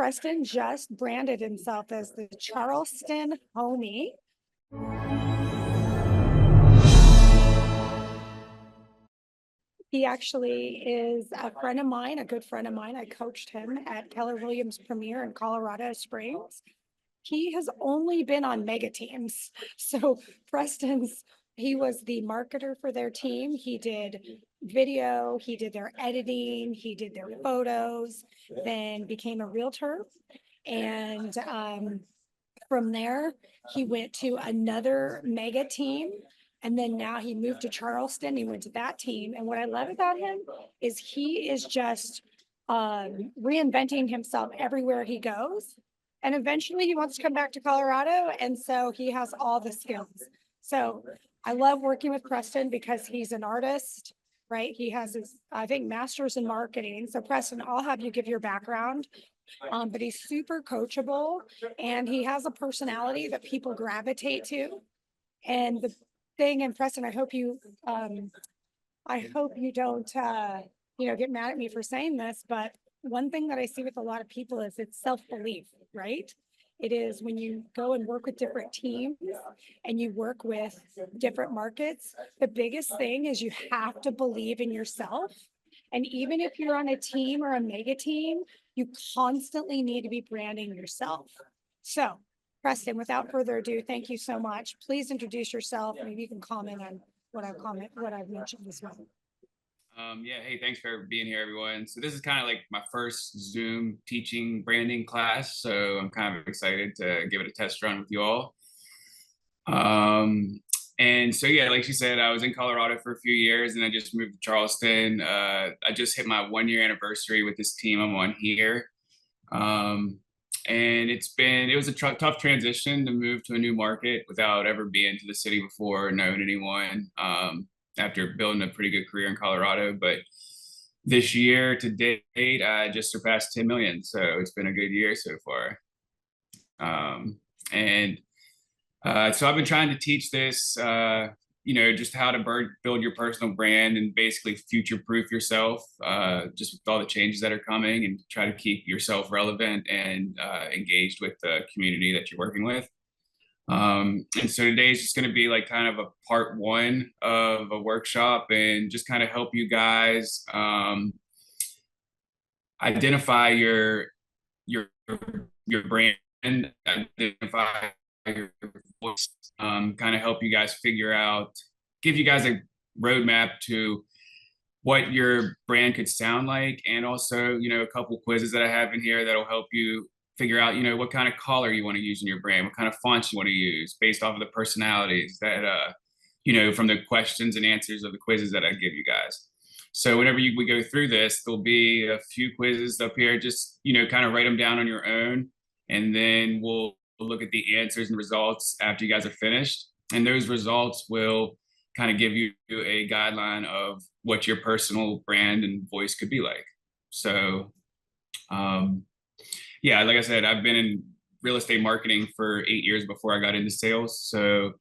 Preston just branded himself as the Charleston homie. He actually is a friend of mine, a good friend of mine. I coached him at Keller Williams Premier in Colorado Springs. He has only been on mega teams. So he was the marketer for their team. He did video, he did their editing, he did their photos, then became a realtor. And from there, he went to another mega team. And then now he moved to Charleston. He went to that team. And what I love about him is he is just reinventing himself everywhere he goes. And eventually he wants to come back to Colorado. And so he has all the skills. So I love working with Preston because he's an artist, right? He has his, I think, master's in marketing. So Preston, I'll have you give your background. But he's super coachable and he has a personality that people gravitate to. And the thing, and Preston, I hope you don't, get mad at me for saying this, but one thing that I see with a lot of people is it's self-belief, right? It is when you go and work with different teams and you work with different markets, the biggest thing is you have to believe in yourself. And even if you're on a team or a mega team, you constantly need to be branding yourself. So Preston, without further ado, thank you so much. Please introduce yourself. Maybe you can comment on what I've mentioned as well. Hey, thanks for being here, everyone. So this is kind of like my first Zoom teaching branding class. So I'm kind of excited to give it a test run with you all. And so, yeah, like she said, I was in Colorado for a few years and I just moved to Charleston. I just hit my 1-year anniversary with this team I'm on here. And it was a tough transition to move to a new market without ever being to the city before, knowing anyone, after building a pretty good career in Colorado. But this year to date, I just surpassed 10 million. So it's been a good year so far. So I've been trying to teach this, just how to build your personal brand and basically future-proof yourself, just with all the changes that are coming, and try to keep yourself relevant and engaged with the community that you're working with. And so today is just going to be like kind of a part 1 of a workshop and just kind of help you guys identify your brand, identify your voice, kind of help you guys give you guys a roadmap to what your brand could sound like. And also, a couple quizzes that I have in here that'll help you figure out, what kind of color you want to use in your brand, what kind of fonts you want to use based off of the personalities that, from the questions and answers of the quizzes that I give you guys. So whenever we go through this, there'll be a few quizzes up here, just, kind of write them down on your own. And then we'll look at the answers and results after you guys are finished. And those results will kind of give you a guideline of what your personal brand and voice could be like. So, like I said, I've been in real estate marketing for 8 years before I got into sales. So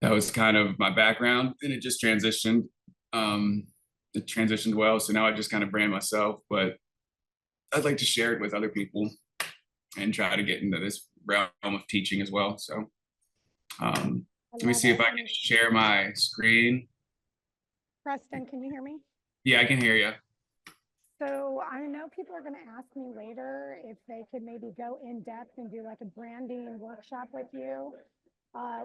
that was kind of my background, and it just transitioned. It transitioned well. So now I just kind of brand myself, but I'd like to share it with other people and try to get into this realm of teaching as well. So let me see if I can share my screen. Preston, can you hear me? Yeah, I can hear you. So I know people are going to ask me later if they could maybe go in depth and do like a branding workshop with you.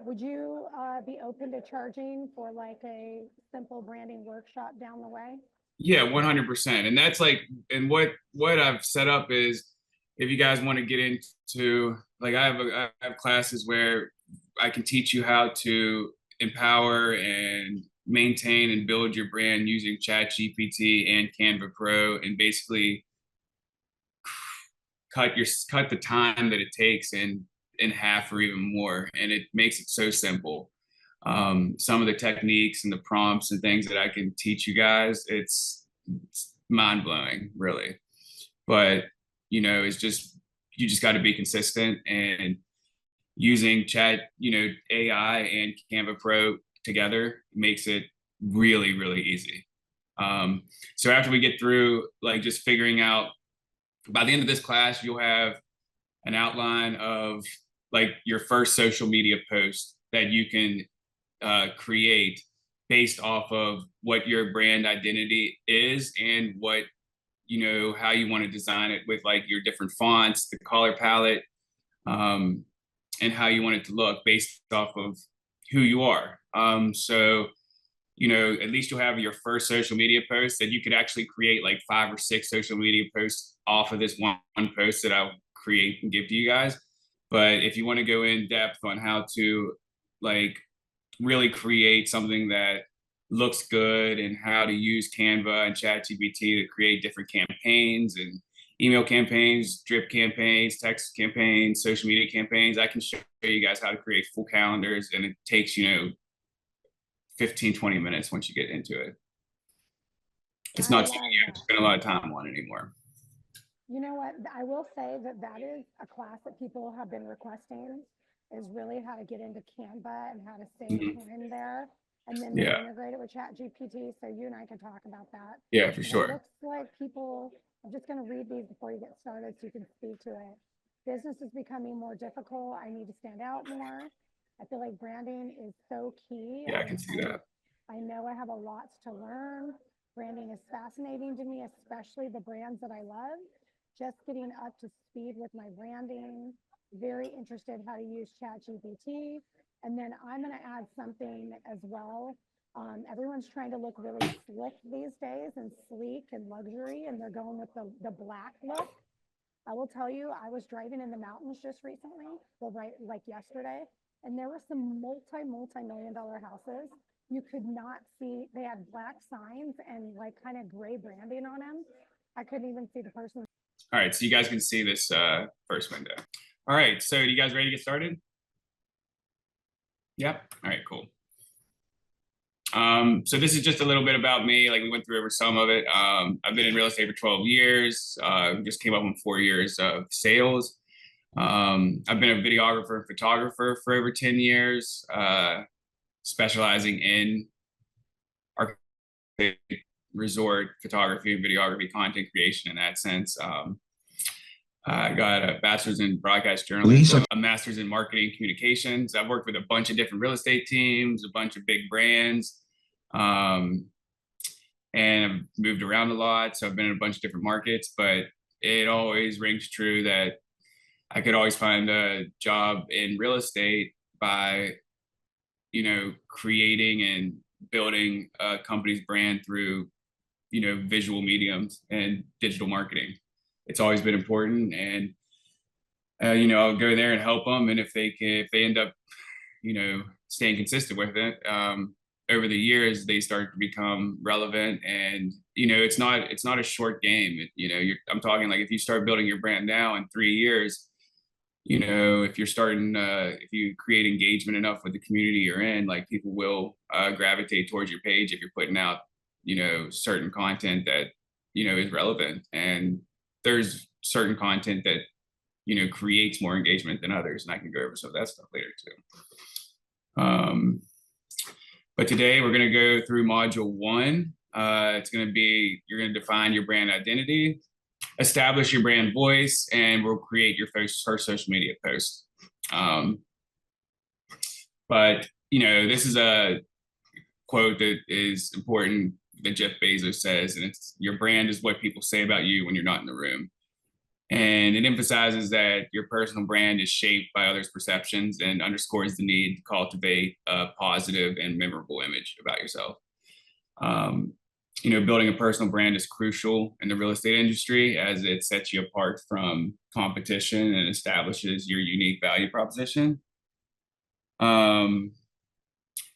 Would you be open to charging for like a simple branding workshop down the way? Yeah, 100%. And that's like, and what I've set up is, if you guys want to get into, like, I have classes where I can teach you how to empower and maintain and build your brand using ChatGPT and Canva Pro, and basically cut the time that it takes in half or even more. And it makes it so simple. Some of the techniques and the prompts and things that I can teach you guys, it's mind-blowing, really. But it's just, you just got to be consistent, and using AI and Canva Pro together makes it really, really easy. So after we get through like just figuring out By the end of this class, you'll have an outline of like your first social media post that you can create based off of what your brand identity is and what, how you want to design it with like your different fonts, the color palette, and how you want it to look based off of who you are. So, at least you'll have your first social media post that you could actually create like 5 or 6 social media posts off of this one post that I'll create and give to you guys. But if you want to go in depth on how to like really create something that looks good and how to use Canva and ChatGPT to create different campaigns and email campaigns, drip campaigns, text campaigns, social media campaigns, I can show you guys how to create full calendars, and it takes, 15, 20 minutes once you get into it. It's not something you have to spend a lot of time on anymore. You know what? I will say that is a class that people have been requesting, is really how to get into Canva and how to stay in there, and then integrate it with ChatGPT. So you and I can talk about that. Yeah, for sure. It looks like people, I'm just going to read these before you get started so you can speak to it. Business is becoming more difficult. I need to stand out more. I feel like branding is so key. Yeah, I can see that. I know I have a lot to learn. Branding is fascinating to me, especially the brands that I love. Just getting up to speed with my branding. Very interested how to use ChatGPT. And then I'm going to add something as well. Everyone's trying to look really slick these days and sleek and luxury, and they're going with the black look. I will tell you, I was driving in the mountains just recently, like yesterday, and there were some multi-million dollar houses. You could not see, they had black signs and like kind of gray branding on them. I couldn't even see the person. All right, so you guys can see this first window. All right, so you guys ready to get started? Yep. All right, cool. So this is just a little bit about me. Like we went through over some of it. I've been in real estate for 12 years. Just came up on 4 years of sales. I've been a videographer and photographer for over 10 years, specializing in architecture, resort photography and videography, content creation in that sense. I got a bachelor's in broadcast journalism, a master's in marketing communications. I've worked with a bunch of different real estate teams, a bunch of big brands, and I've moved around a lot. So I've been in a bunch of different markets, but it always rings true that I could always find a job in real estate by, creating and building a company's brand through, visual mediums and digital marketing. It's always been important, and I'll go there and help them. And if they end up, staying consistent with it, over the years, they start to become relevant. And it's not a short game. I'm talking like if you start building your brand now in 3 years, if you're starting, if you create engagement enough with the community you're in, like people will gravitate towards your page if you're putting out, certain content that is relevant. And there's certain content that creates more engagement than others, and I can go over some of that stuff later too. But today we're going to go through module 1. It's going to be, you're going to define your brand identity, establish your brand voice, and we'll create your first social media post. But this is a quote that is important that Jeff Bezos says, and it's, your brand is what people say about you when you're not in the room. And it emphasizes that your personal brand is shaped by others' perceptions and underscores the need to cultivate a positive and memorable image about yourself. Building a personal brand is crucial in the real estate industry as it sets you apart from competition and establishes your unique value proposition.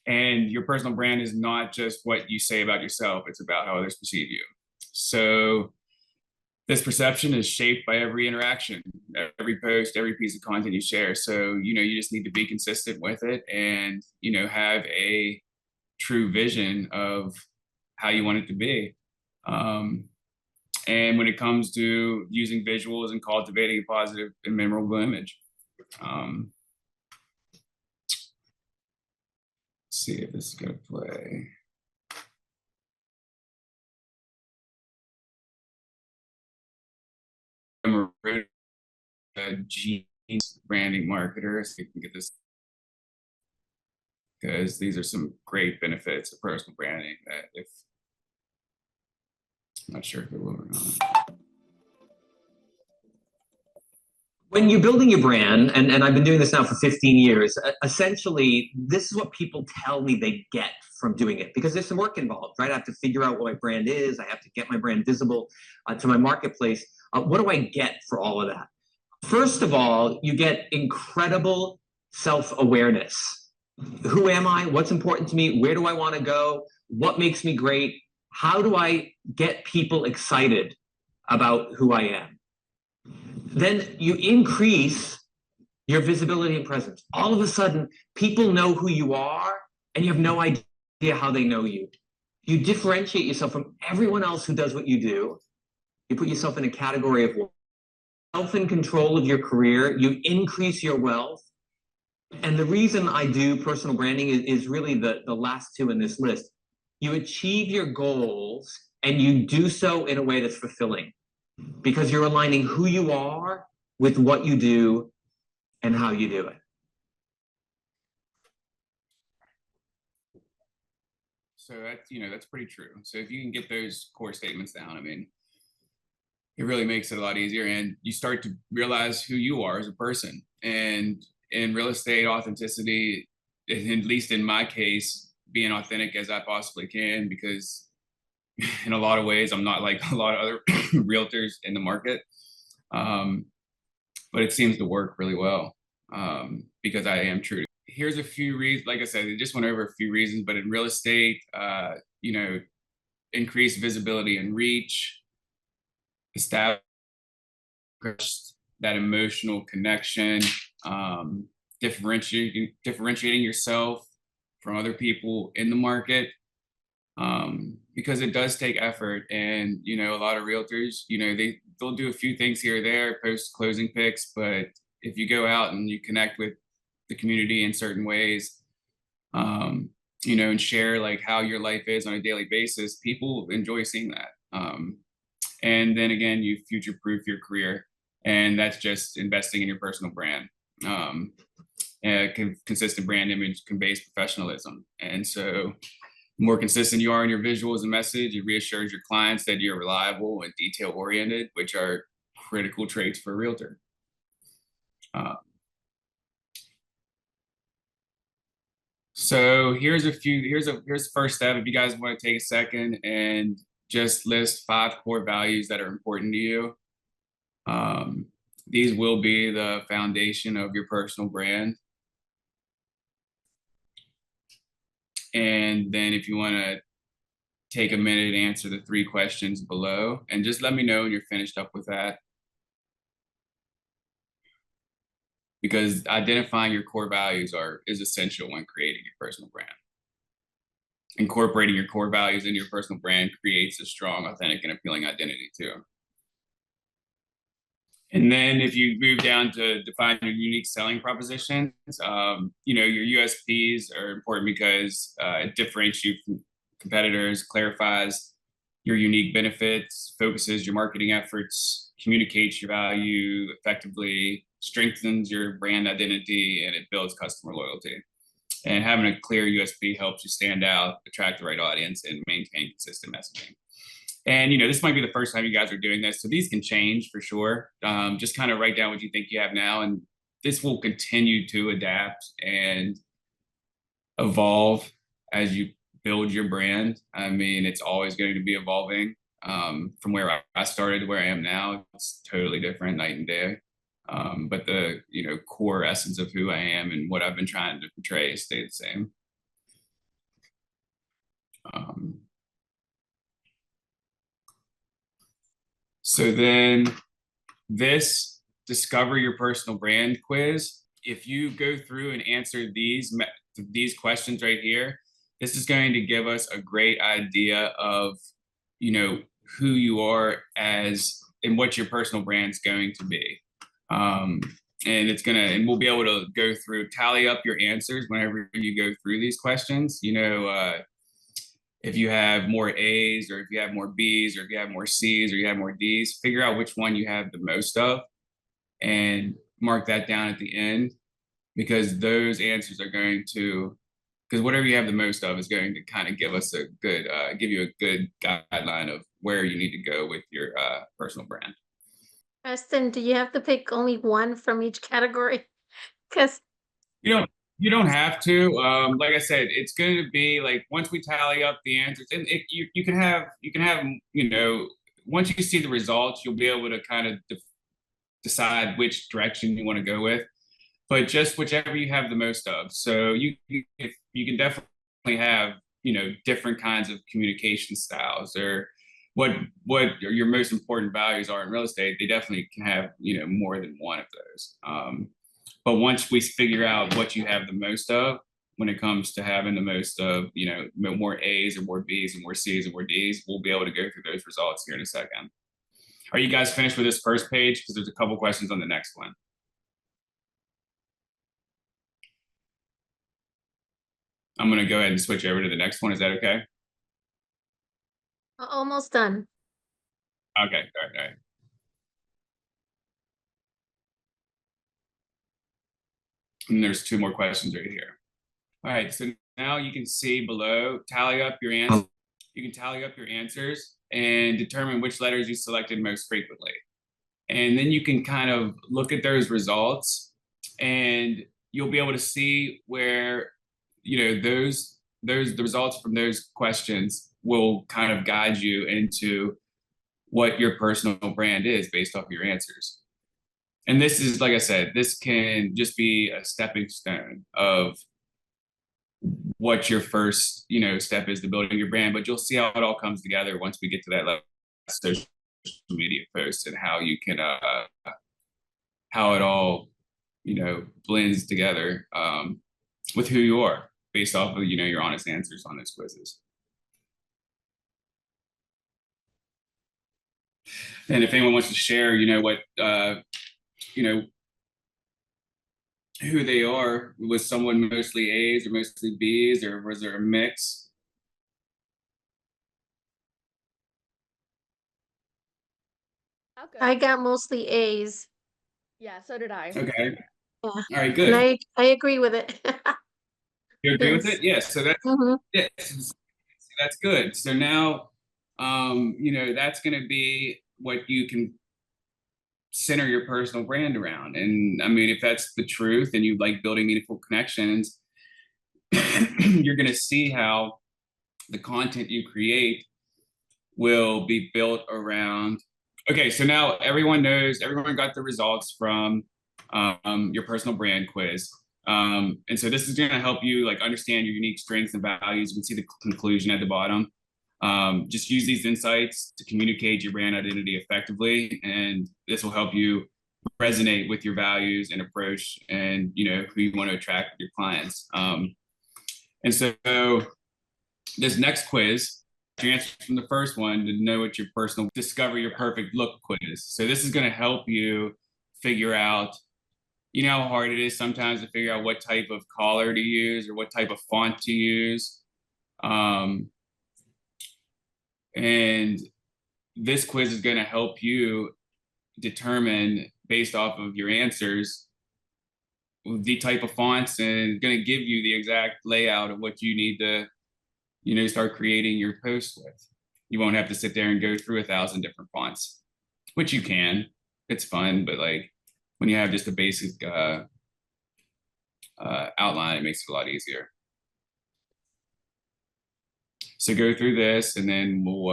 And your personal brand is not just what you say about yourself, it's about how others perceive you. So this perception is shaped by every interaction, every post, every piece of content you share. So, you just need to be consistent with it and, have a true vision of how you want it to be. And when it comes to using visuals and cultivating a positive and memorable image. See if this is going to play. I'm a genius branding marketer, so you can get this, because these are some great benefits of personal branding that if I'm not sure if it will or not. When you're building your brand, and I've been doing this now for 15 years, essentially, this is what people tell me they get from doing it, because there's some work involved, right? I have to figure out what my brand is. I have to get my brand visible to my marketplace. What do I get for all of that? First of all, you get incredible self-awareness. Who am I? What's important to me? Where do I want to go? What makes me great? How do I get people excited about who I am? Then you increase your visibility and presence. All of a sudden, people know who you are, and you have no idea how they know you. You differentiate yourself from everyone else who does what you do. You put yourself in a category of self in control of your career. You increase your wealth. And the reason I do personal branding is really the last two in this list. You achieve your goals, and you do so in a way that's fulfilling, because you're aligning who you are with what you do and how you do it. So that's, that's pretty true. So if you can get those core statements down, I mean, it really makes it a lot easier, and you start to realize who you are as a person. And in real estate, authenticity, at least in my case, being authentic as I possibly can, because in a lot of ways, I'm not like a lot of other realtors in the market. But it seems to work really well, because I am true. Here's a few reasons. Like I said, I just went over a few reasons, but in real estate, increased visibility and reach, establish that emotional connection, differentiating yourself from other people in the market, because it does take effort. And a lot of realtors, they'll do a few things here or there, post closing pics, but if you go out and you connect with the community in certain ways, and share like how your life is on a daily basis, people enjoy seeing that. And then again, you future-proof your career, and that's just investing in your personal brand. Consistent brand image conveys professionalism, and so the more consistent you are in your visuals and message, it reassures your clients that you're reliable and detail-oriented, which are critical traits for a realtor. So here's the first step. If you guys want to take a second and just list 5 core values that are important to you. These will be the foundation of your personal brand. And then if you want to take a minute and answer the 3 questions below, and just let me know when you're finished up with that. Because identifying your core values is essential when creating your personal brand. Incorporating your core values into your personal brand creates a strong, authentic, and appealing identity too. And then if you move down to define your unique selling propositions, your USPs are important because it differentiates you from competitors, clarifies your unique benefits, focuses your marketing efforts, communicates your value effectively, strengthens your brand identity, and it builds customer loyalty. And having a clear USP helps you stand out, attract the right audience, and maintain consistent messaging. And, this might be the first time you guys are doing this, so these can change for sure. Just kind of write down what you think you have now, and this will continue to adapt and evolve as you build your brand. I mean, it's always going to be evolving. From where I started to where I am now, it's totally different, night and day. But the core essence of who I am and what I've been trying to portray stay the same. So then this discover your personal brand quiz, if you go through and answer these questions right here, this is going to give us a great idea of who you are and what your personal brand's going to be. And we'll be able to go through, tally up your answers whenever you go through these questions. If if you have more A's or if you have more B's or if you have more C's or you have more D's, figure out which one you have the most of and mark that down at the end, because those answers are going to, because whatever you have the most of is going to kind of give us a good, give you a good guideline of where you need to go with your personal brand. Preston, do you have to pick only one from each category? Because You don't have to. Like I said, it's going to be like once we tally up the answers, and you can have you know, once you see the results, you'll be able to kind of decide which direction you want to go with. But just whichever you have the most of. So you can definitely have, you know, different kinds of communication styles, or what your most important values are in real estate. They definitely can have, you know, more than one of those. But once we figure out what you have the most of, when it comes to having the most of, you know, more A's or more B's and more C's and more D's, we'll be able to go through those results here in a second. Are you guys finished with this first page? Because there's a couple questions on the next one. I'm going to go ahead and switch over to the next one. Is that okay? almost done. Okay, all right. And there's two more questions right here. All right, so now you can see below, tally up your answers. You can tally up your answers and determine which letters you selected most frequently. And then you can kind of look at those results, and you'll be able to see where, you know, the results from those questions will kind of guide you into what your personal brand is based off your answers. And this is, like I said, this can just be a stepping stone of what your first, you know, step is to building your brand. But you'll see how it all comes together once we get to that level social media post, and how you can how it all, you know, blends together with who you are based off of, you know, your honest answers on those quizzes. And if anyone wants to share, you know, what you know, who they are, was someone mostly A's or mostly B's, or was there a mix? I got mostly A's. Yeah, so did I. Okay. Yeah. All right, good. And I agree with it. You agree with Yes. it? Yes. So that's yes, that's good. So now, you know, that's going to be what you can center your personal brand around. And I mean, if that's the truth and you like building meaningful connections, you're going to see how the content you create will be built around. Okay, so now everyone got the results from your personal brand quiz. And so this is going to help you like understand your unique strengths and values. You can see the conclusion at the bottom. Just use these insights to communicate your brand identity effectively, and this will help you resonate with your values and approach, and, you know, who you want to attract with your clients. And so this next quiz, your answers from the first one to know what your personal discover your perfect look quiz. So this is going to help you figure out, you know, how hard it is sometimes to figure out what type of color to use or what type of font to use. And this quiz is going to help you determine, based off of your answers, the type of fonts, and going to give you the exact layout of what you need to, you know, start creating your post with. You won't have to sit there and go through 1,000 different fonts, which you can. It's fun, but like when you have just a basic outline, it makes it a lot easier. So go through this, and then we'll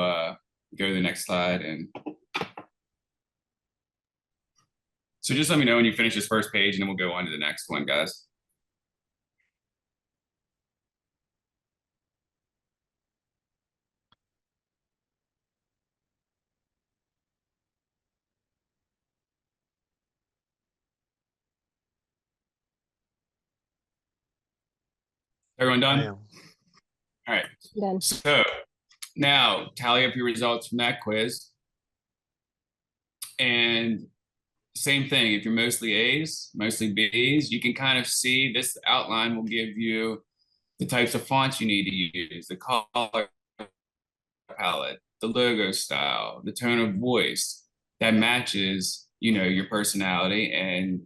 go to the next slide. And so just let me know when you finish this first page, and then we'll go on to the next one, guys. Everyone done? I am. All right. Done. So now tally up your results from that quiz. And same thing, if you're mostly A's, mostly B's, you can kind of see this outline will give you the types of fonts you need to use, the color palette, the logo style, the tone of voice that matches, you know, your personality and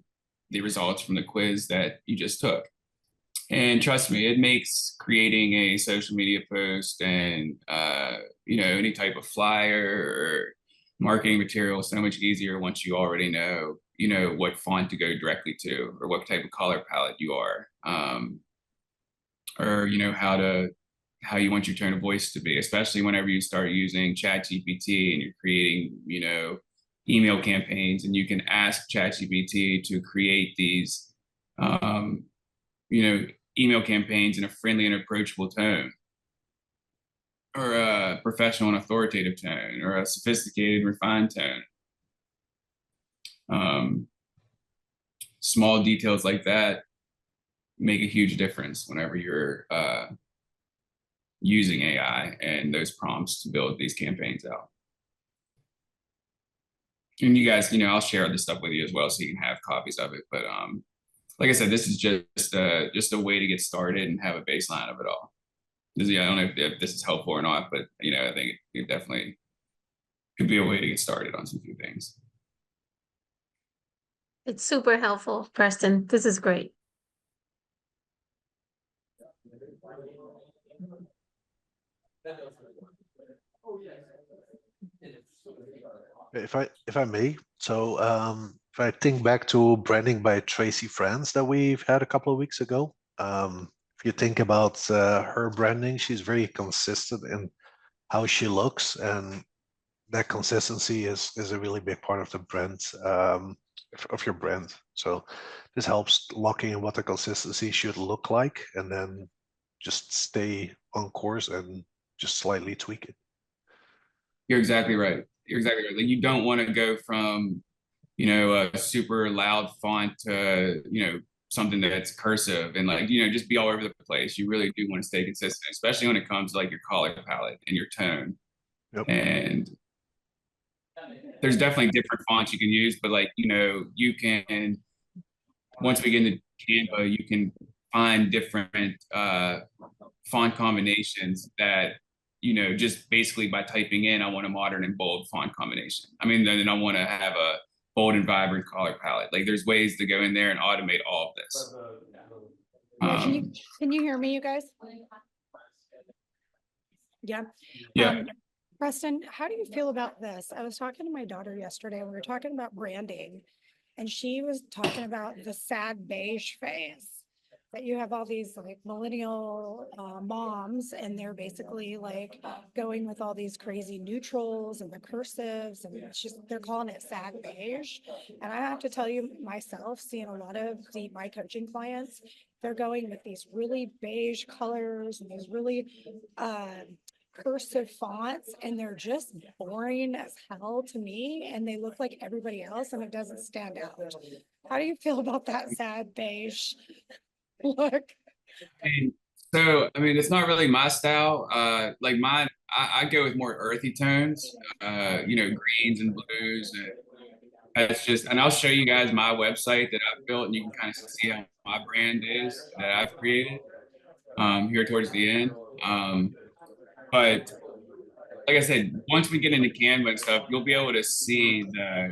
the results from the quiz that you just took. And trust me, it makes creating a social media post and you know, any type of flyer or marketing material so much easier once you already know, you know, what font to go directly to or what type of color palette you are, or you know, how you want your tone of voice to be, especially whenever you start using ChatGPT and you're creating, you know, email campaigns, and you can ask ChatGPT to create these, you know, email campaigns in a friendly and approachable tone, or a professional and authoritative tone, or a sophisticated, refined tone. Small details like that make a huge difference whenever you're using AI and those prompts to build these campaigns out. And you guys, you know, I'll share this stuff with you as well so you can have copies of it. But like I said, this is just a way to get started and have a baseline of it all. I don't know if this is helpful or not, but you know, I think it definitely could be a way to get started on some few things. It's super helpful, Preston. This is great. If I may, so if I think back to branding by Tracy Franz that we've had a couple of weeks ago, if you think about her branding, she's very consistent in how she looks, and that consistency is a really big part of the brand, of your brand. So this helps locking in what the consistency should look like, and then just stay on course and just slightly tweak it. You're exactly right. You're exactly right. Like, you don't want to go from, you know, a super loud font to, you know, something that's cursive and like, you know, just be all over the place. You really do want to stay consistent, especially when it comes to like your color palette and your tone. Yep. And there's definitely different fonts you can use, but like, you know, you can, once we get into Canva, you can find different font combinations that, you know, just basically by typing in, I want a modern and bold font combination. I mean, then I want to have a bold and vibrant color palette. Like, there's ways to go in there and automate all of this. Yeah, can you hear me, you guys? Yeah. Yeah. Preston, how do you feel about this? I was talking to my daughter yesterday. We were talking about branding, and she was talking about the sad beige phase. That you have all these like millennial moms, and they're basically like going with all these crazy neutrals and the cursives, and it's just, they're calling it sad beige. And I have to tell you myself, seeing a lot of my coaching clients, they're going with these really beige colors and these really cursive fonts, and they're just boring as hell to me, and they look like everybody else, and it doesn't stand out. How do you feel about that sad beige look? And so, I mean, it's not really my style. Like mine, I go with more earthy tones, you know, greens and blues. And that's just, and I'll show you guys my website that I've built, and you can kind of see how my brand is that I've created here towards the end. But like I said, once we get into Canva and stuff, you'll be able to see the,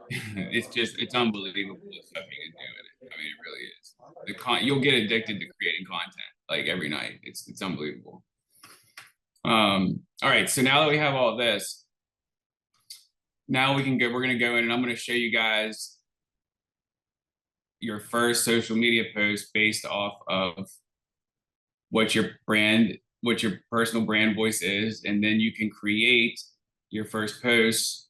it's unbelievable the stuff you can do with it. I mean, it really is. You'll get addicted to creating content like every night. It's unbelievable. All right, so now that we have all this, now we're gonna go in and I'm gonna show you guys your first social media post based off of what your personal brand voice is, and then you can create your first post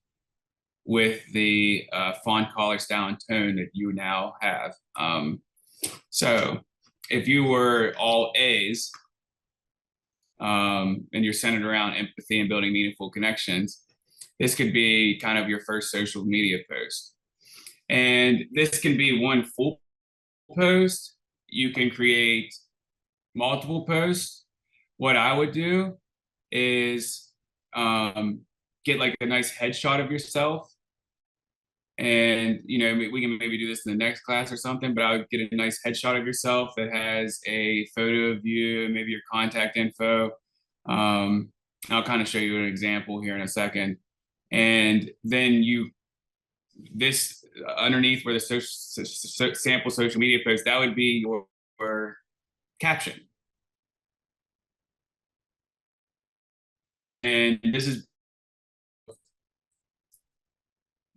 with the font, color, style, and tone that you now have. So if you were all A's, and you're centered around empathy and building meaningful connections, this could be kind of your first social media post. And this can be one full post. You can create multiple posts. What I would do is get like a nice headshot of yourself. And, you know, we can maybe do this in the next class or something, but I would get a nice headshot of yourself that has a photo of you, maybe your contact info, I'll kind of show you an example here in a second. And then this underneath where the sample social media post, that would be your caption. And this is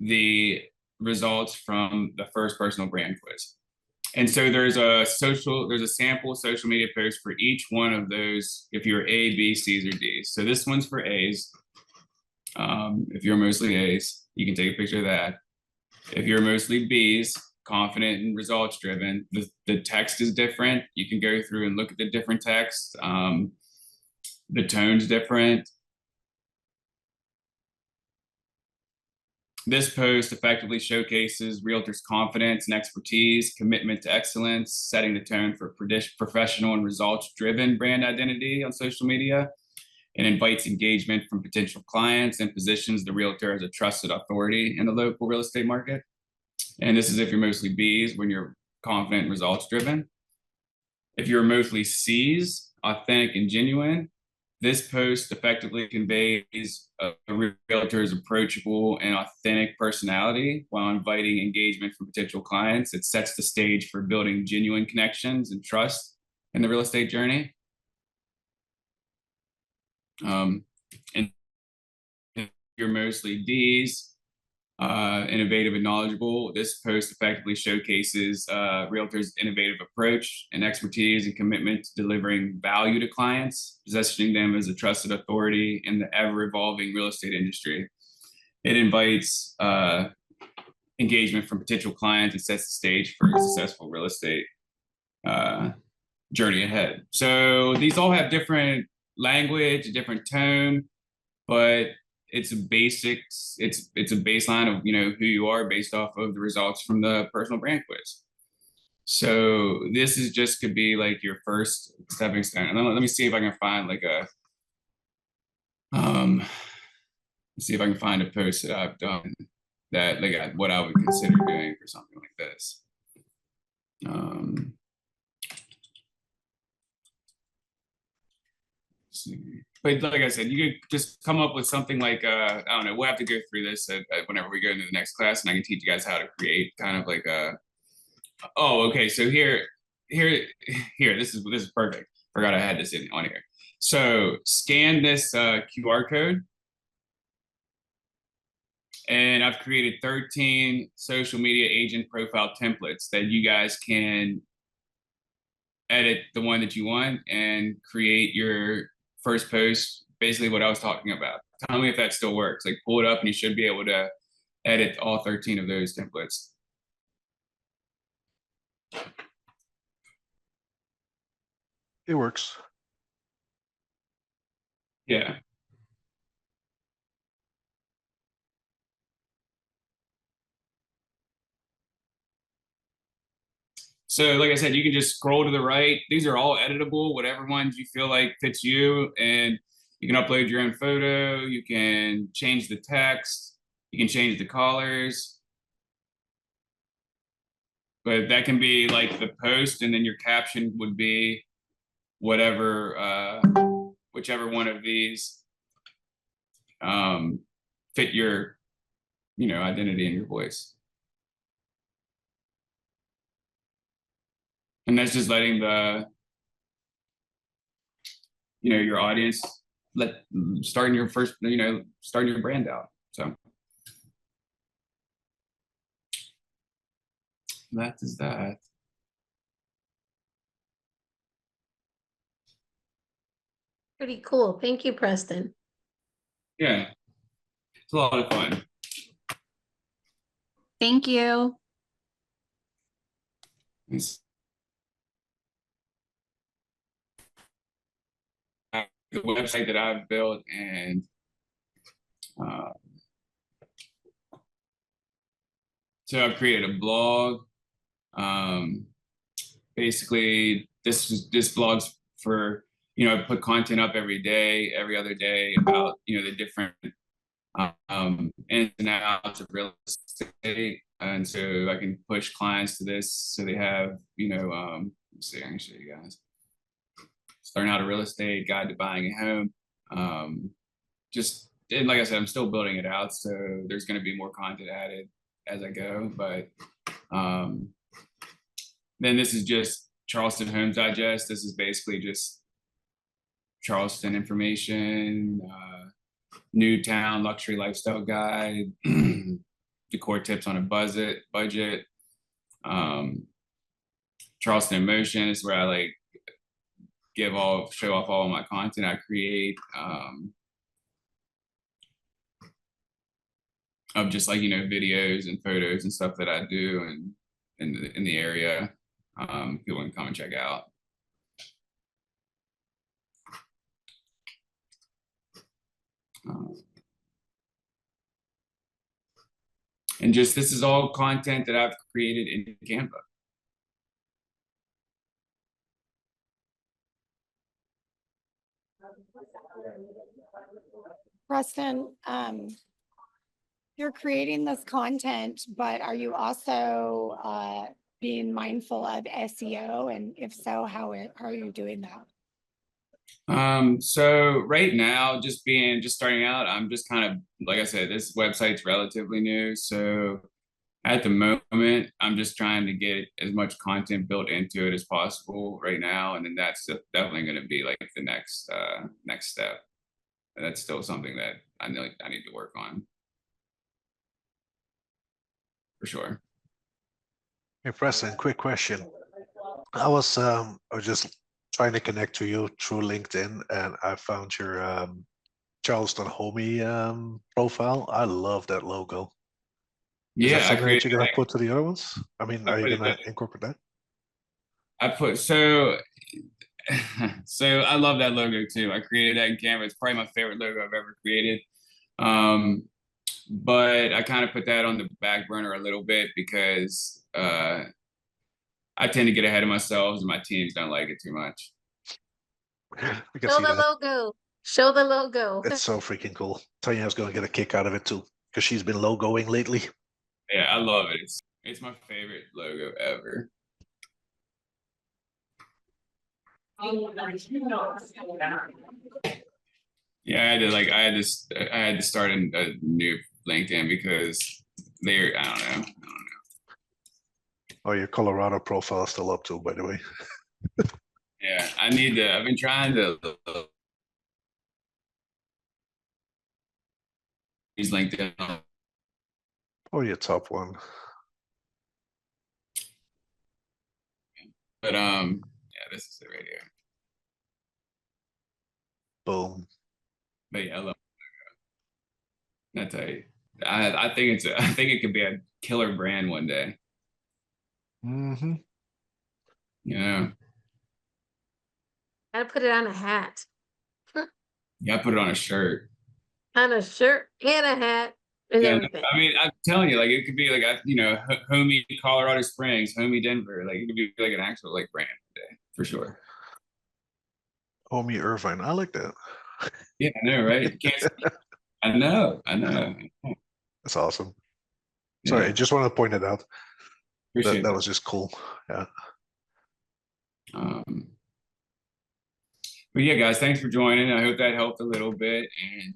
the results from the first personal brand quiz. And so there's a sample social media post for each one of those, if you're A, B, C's, or D's. So this one's for A's. If you're mostly A's, you can take a picture of that. If you're mostly B's, confident and results driven, the text is different. You can go through and look at the different text. The tone's different. This post effectively showcases realtors' confidence and expertise, commitment to excellence, setting the tone for professional and results-driven brand identity on social media, and invites engagement from potential clients and positions the realtor as a trusted authority in the local real estate market. And this is if you're mostly B's, when you're confident and results-driven. If you're mostly C's, authentic and genuine, this post effectively conveys a realtor's approachable and authentic personality while inviting engagement from potential clients. It sets the stage for building genuine connections and trust in the real estate journey. And if you're mostly D's, innovative and knowledgeable, this post effectively showcases realtors' innovative approach and expertise and commitment to delivering value to clients, positioning them as a trusted authority in the ever-evolving real estate industry. It invites engagement from potential clients and sets the stage for a successful real estate journey ahead. So these all have different language, a different tone, but it's a basics. It's a baseline of who you are based off of the results from the personal brand quiz. So this is just could be like your first stepping stone. And let me see if I can find like a see if I can find a post that I've done that like what I would consider doing for something like this. But like I said, you could just come up with something like I don't know. We'll have to go through this whenever we go into the next class, and I can teach you guys how to create kind of like a. Oh, okay. So here. This is perfect. Forgot I had this on here. So scan this QR code, and I've created 13 social media agent profile templates that you guys can edit the one that you want and create your first post, basically what I was talking about. Tell me if that still works. Like pull it up and you should be able to edit all 13 of those templates. It works. Yeah. So like I said, you can just scroll to the right. These are all editable, whatever ones you feel like fits you. And you can upload your own photo. You can change the text. You can change the colors. But that can be like the post, and then your caption would be whatever, whichever one of these fit your, identity and your voice. And that's just letting the, your audience starting your first, starting your brand out. So that is that. Pretty cool. Thank you, Preston. Yeah, it's a lot of fun. Thank you. It's the website that I've built, and so I've created a blog. Basically, this blog's for, I put content up every day, every other day about, the different ins and outs of real estate. And so I can push clients to this. So they have, let's see, I can show you guys. Starting out a real estate guide to buying a home. just, and like I said, I'm still building it out, so there's going to be more content added as I go. But then this is just Charleston Homes Digest. This is basically just Charleston information, Newtown luxury lifestyle guide, decor tips on a budget. Charleston Emotion is where I like show off all of my content I create, of just like, videos and photos and stuff that I do and in the area. People can come and check out. And just, this is all content that I've created in Canva. Preston, you're creating this content, but are you also being mindful of SEO? And if so, how are you doing that? So right now, just starting out, I'm just kind of, like I said, this website's relatively new. So at the moment, I'm just trying to get as much content built into it as possible right now. And then that's definitely going to be like the next step. And that's still something that I need to work on. For sure. Hey, Preston, quick question. I was just trying to connect to you through LinkedIn, and I found your Charleston Homie profile. I love that logo. Is that Yeah, something that you're gonna put to the other ones? I mean, are you gonna incorporate that? so I love that logo too. I created that in Canva. It's probably my favorite logo I've ever created. But I kind of put that on the back burner a little bit because I tend to get ahead of myself and my teams don't like it too much. We can Show see the that. logo. Show the logo. It's so freaking cool. Tanya's gonna get a kick out of it too, because she's been logoing lately. Yeah, I love it. It's my favorite logo ever. Yeah, I had to start a new LinkedIn because I don't know. Oh, your Colorado profile is still up too, by the way. Yeah, I've been trying to use LinkedIn. Oh, your top one. But yeah, this is it right here. Boom. But yeah, I love it. I tell you, I think it could be a killer brand one day. Mm-hmm. Yeah. Gotta put it on a hat. Yeah, I put it on a shirt. On a shirt and a hat and Yeah, everything. I mean, I'm telling you, like it could be like homie Colorado Springs, homie Denver. Like it could be like an actual like brand day for sure. Homie Irvine. I like that. Yeah, I know, right? You can't I know. That's awesome. Yeah, Sorry, I just want to point it out. appreciate That was just cool. Yeah. But yeah, guys, thanks for joining. I hope that helped a little bit. And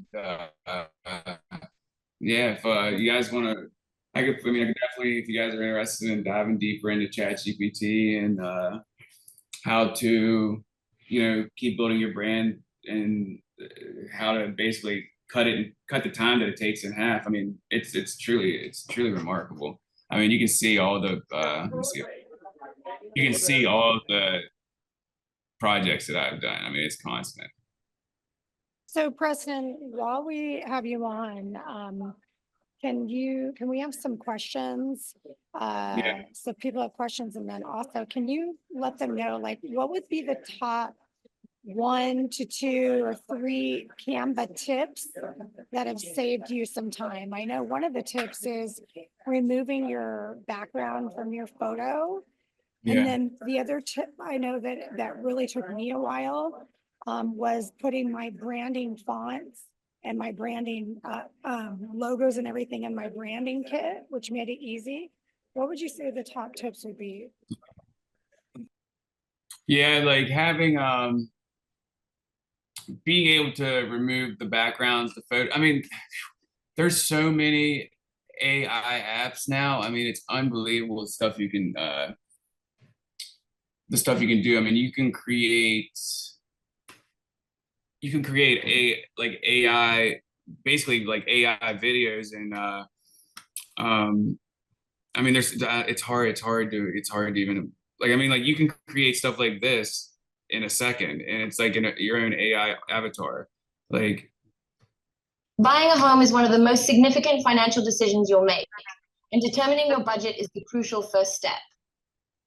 yeah, if you guys want to, I could definitely, if you guys are interested in diving deeper into ChatGPT and how to, keep building your brand and how to basically cut the time that it takes in half. I mean, it's truly remarkable. I mean, you can see all the let me see. You can see all the projects that I've done. I mean, it's constant. So Preston, while we have you on, can we have some questions? Yeah. So people have questions, and then also, can you let them know, like, what would be the top 1 to 2 or 3 Canva tips that have saved you some time? I know one of the tips is removing your background from your photo. Yeah. And then the other tip I know that really took me a while was putting my branding fonts and my branding logos and everything in my branding kit, which made it easy. What would you say the top tips would be? Yeah, like having being able to remove the backgrounds, the photo. I mean, there's so many AI apps now. I mean, it's unbelievable the stuff you can do. I mean, you can create like AI, basically like AI videos, and I mean, it's hard to even, like, I mean, like, you can create stuff like this in a second, and it's like your own AI avatar. Like, Buying a home is one of the most significant financial decisions you'll make, and determining your budget is the crucial first step.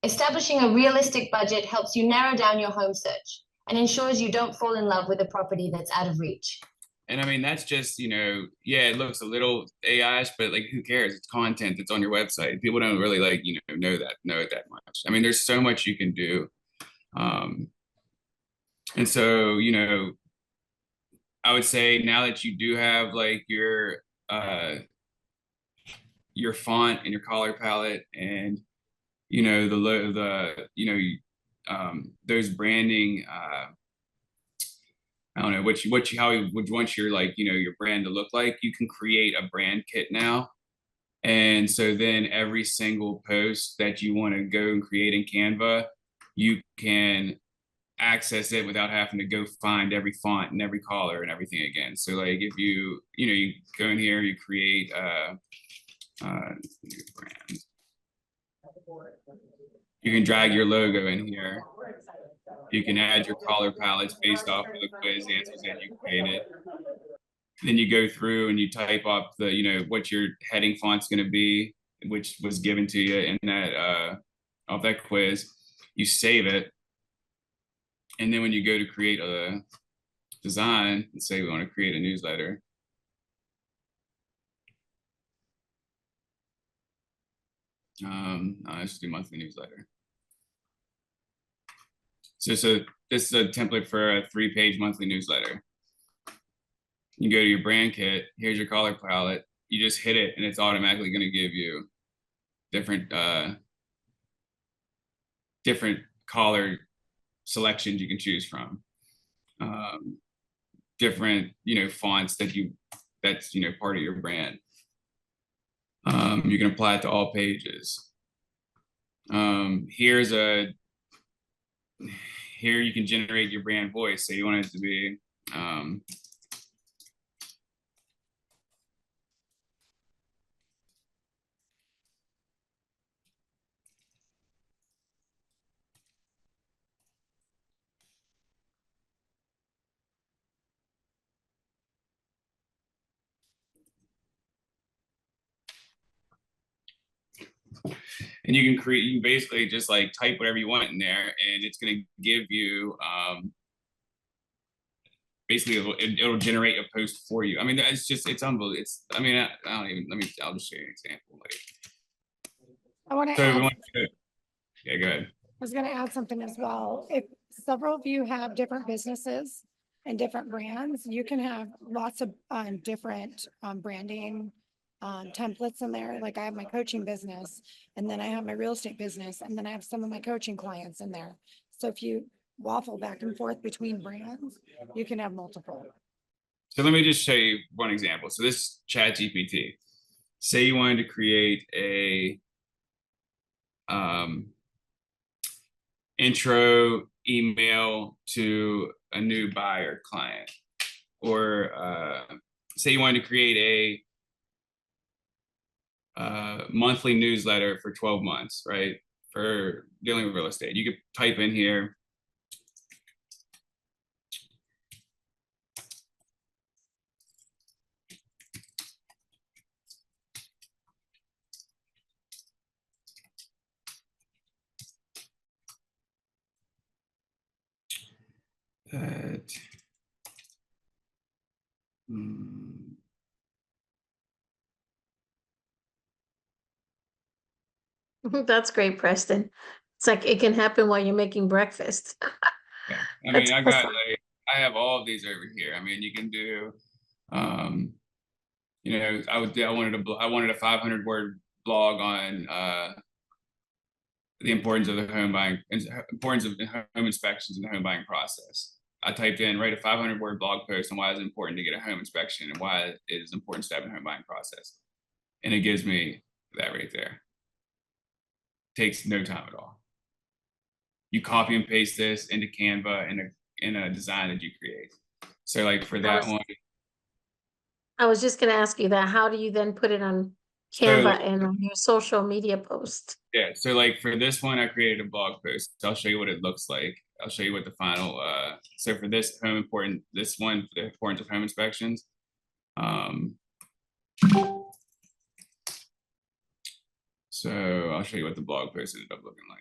Establishing a realistic budget helps you narrow down your home search and ensures you don't fall in love with a property that's out of reach. and I mean, that's just, yeah, it looks a little AI-ish, but like, who cares? It's content that's on your website. People don't really like, know it that much. I mean, there's so much you can do. And so, I would say now that you do have like your font and your color palette, and those branding, I don't know how you would want your, like, your brand to look like. You can create a brand kit now. And so then every single post that you want to go and create in Canva, you can access it without having to go find every font and every color and everything again. So like, if you go in here, you create new brand. You can drag your logo in here. You can add your color palettes based off of the quiz answers that you created. Then you go through and you type up the, what your heading font's going to be, which was given to you in that of that quiz. You save it. And then when you go to create a design and say we want to create a newsletter, let's just do monthly newsletter. So this is a template for a 3-page monthly newsletter. You go to your brand kit, here's your color palette, you just hit it and it's automatically going to give you different color selections you can choose from, different fonts that's part of your brand. You can apply it to all pages. Here you can generate your brand voice. So you want it to be and you can basically just like type whatever you want in there, and it's going to give you basically it'll generate a post for you. I mean, it's unbelievable. I'll just show you an example. I want to So add, yeah, go ahead. I was going to add something as well. If several of you have different businesses and different brands, you can have lots of different branding templates in there. Like, I have my coaching business, and then I have my real estate business, and then I have some of my coaching clients in there. So if you waffle back and forth between brands, you can have multiple. So let me just show you one example. So this ChatGPT, say you wanted to create a intro email to a new buyer client, or say you wanted to create a monthly newsletter for 12 months, right? For dealing with real estate. You could type in here, that That's great, Preston. It's like it can happen while you're making breakfast. yeah. I That's mean, awesome. I have all of these over here. I mean, you can do, I wanted a 500-word blog on the importance of home inspections and the home buying process. I typed in write a 500-word blog post on why it's important to get a home inspection and why it is important step in the home buying process. And it gives me that right there. Takes no time at all. You copy and paste this into Canva in a design that you create. So like for that one, I was just gonna ask you that. How do you then put it on Canva and on your social media post? yeah, so like for this one, I created a blog post. So I'll show you what it looks like. I'll show you what the final, so for this this one, the importance of home inspections. So I'll show you what the blog post ended up looking like.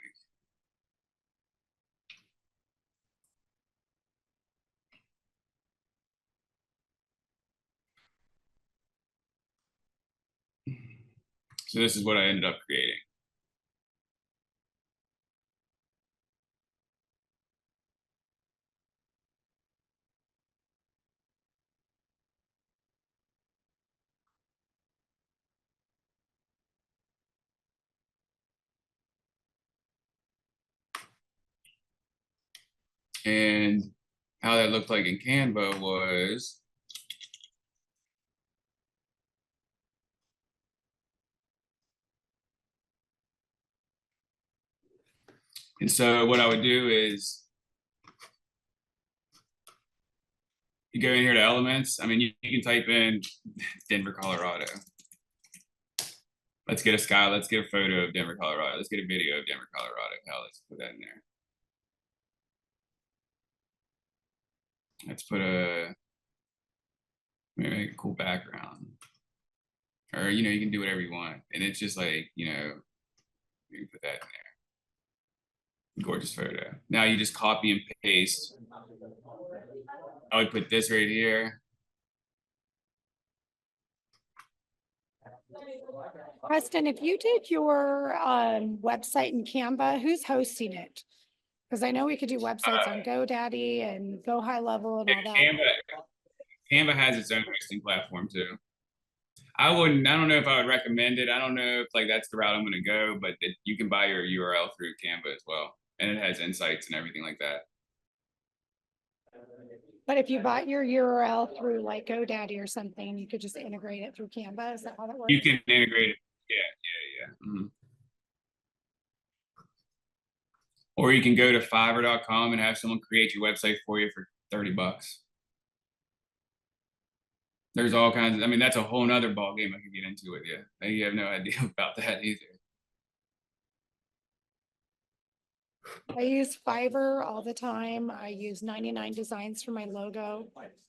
So this is what I ended up creating. And how that looked like in Canva was, and so what I would do is you go in here to elements. I mean, you can type in Denver, Colorado. Let's get a sky. Let's get a photo of Denver, Colorado. Let's get a video of Denver, Colorado. Hell, let's put that in there. Let's put maybe make a cool background. Or, you know, you can do whatever you want. And it's just like, you know, you can put that in there. Gorgeous photo. Now you just copy and paste. I would put this right here. Preston, if you did your website in Canva, who's hosting it? Because I know we could do websites on GoDaddy and Go High Level and all that. Canva has its own hosting platform too. I don't know if I would recommend it. I don't know if like that's the route I'm going to go, but you can buy your URL through Canva as well. And it has insights and everything like that. But if you bought your URL through like GoDaddy or something, you could just integrate it through Canva. Is that how that works? You can integrate it. Yeah. Mm-hmm. Or you can go to fiverr.com and have someone create your website for you for $30. There's all kinds of, I mean, that's a whole nother ball game I could get into with you. You have no idea about that either. I use Fiverr all the time. I use 99 Designs for my logo.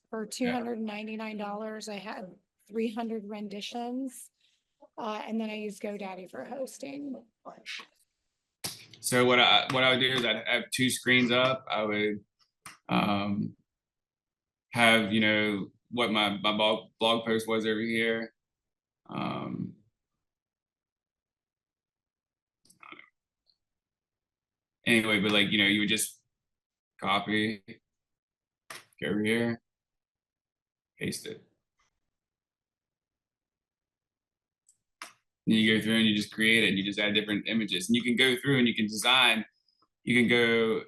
For $299, I had 300 renditions. And then I use GoDaddy for hosting. So what I would do is I'd have two screens up. I would have, you know, what my blog post was over here. Anyway, but like, you know, you would just copy, go over here, paste it. And you go through and you just create it and you just add different images. And you can go through and you can design, you can go,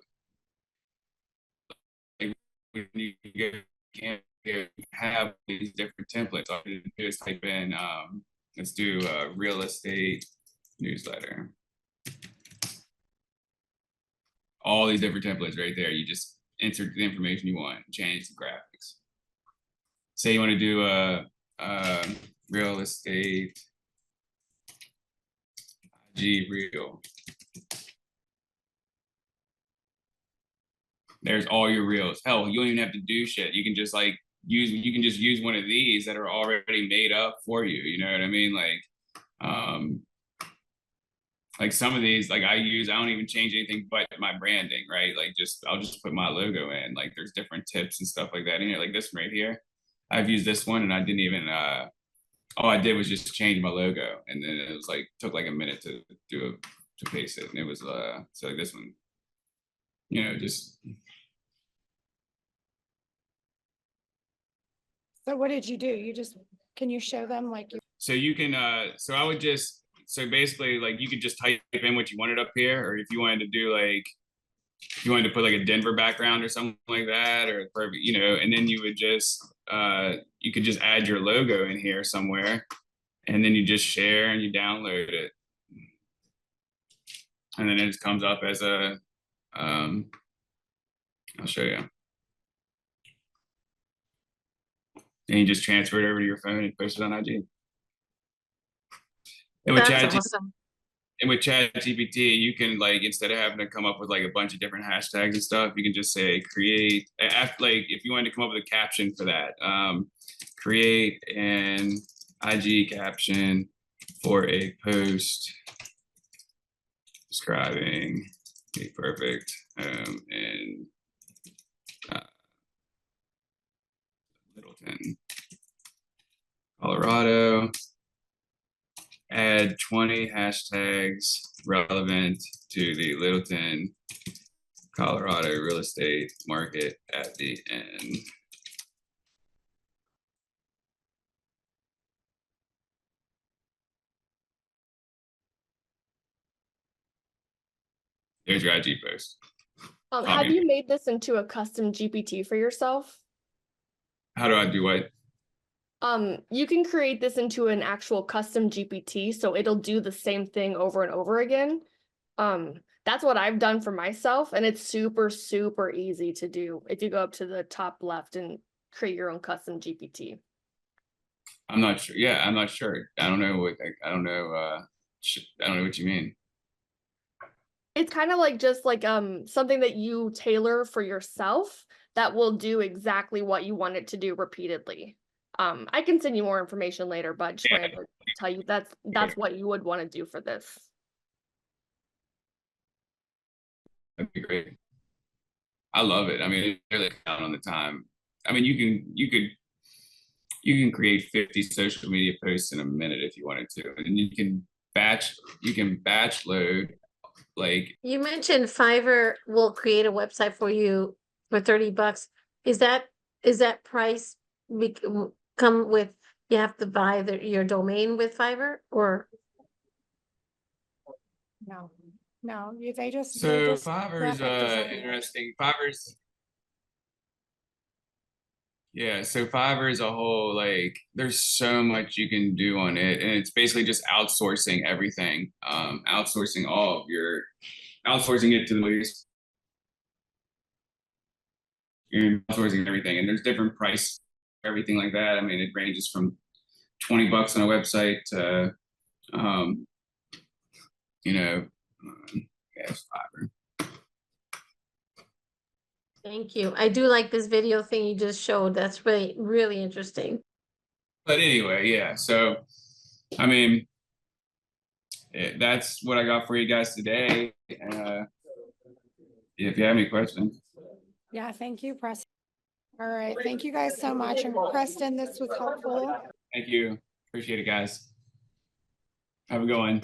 like, when you go, you have these different templates. All you do is type in, let's do a real estate newsletter. All these different templates right there. You just insert the information you want, change the graphics. Say you want to do a real estate IG reel. There's all your reels. Hell, you don't even have to do shit. You can just like use one of these that are already made up for you. You know what I mean? Like some of these, like I don't even change anything but my branding, right? Like I'll just put my logo in. Like there's different tips and stuff like that in here. Like this one right here, I've used this one and I didn't even, all I did was just change my logo. And then it was like, took like a minute to paste it. And it was, so like this one, you know, just. So what did you do? Can you show them like So you can, so basically like you could just type in what you wanted up here, or if you wanted to do like, if you wanted to put like a Denver background or something like that, or you know, and then you would just you could just add your logo in here somewhere, and then you just share and you download it, and then it just comes up as a I'll show you. And you just transfer it over to your phone and post it on IG. And with That's awesome. And with ChatGPT, you can, like, instead of having to come up with like a bunch of different hashtags and stuff, you can just say create, like if you wanted to come up with a caption for that, create an IG caption for a post describing a perfect home in Littleton, Colorado. Add 20 hashtags relevant to the Littleton, Colorado real estate market at the end. There's your IG post. Have you made this into a custom GPT for yourself? How do I do what? You can create this into an actual custom GPT, so it'll do the same thing over and over again. That's what I've done for myself, and it's super, super easy to do if you go up to the top left and create your own custom GPT. I'm not sure. Yeah, I'm not sure. I don't know what I don't know. I don't know what you mean. It's kind of like just like something that you tailor for yourself that will do exactly what you want it to do repeatedly. I can send you more information later, but just wanted to tell you that's what you would want to do for this. That'd be great. I love it. I mean, it really count on the time. I mean, you can create 50 social media posts in a minute if you wanted to, and you can batch load. Like, You mentioned Fiverr will create a website for you for $30. Is that price come with, you have to buy your domain with Fiverr, or? No, they just. so Fiverr's interesting. Yeah, so Fiverr is a whole, like, there's so much you can do on it, and it's basically just outsourcing everything, outsourcing it to the least, and outsourcing everything, and there's different price, everything like that. I mean, it ranges from $20 on a website to, you know, it's Fiverr. Thank you. I do like this video thing you just showed. That's really, really interesting. But anyway, yeah. So, I mean, that's what I got for you guys today. If you have any questions. Yeah, thank you, Preston. All right, thank you guys so much. And Preston, this was helpful. Thank you. Appreciate it, guys. Have a good one.